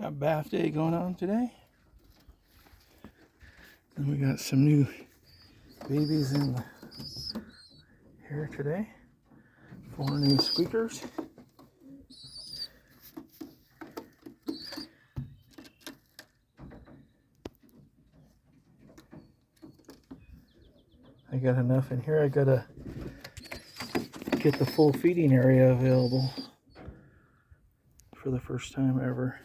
Got bath day going on today. And we got some new babies in here today. 4 new squeakers. I got enough in here. I gotta get the full feeding area available for the first time ever.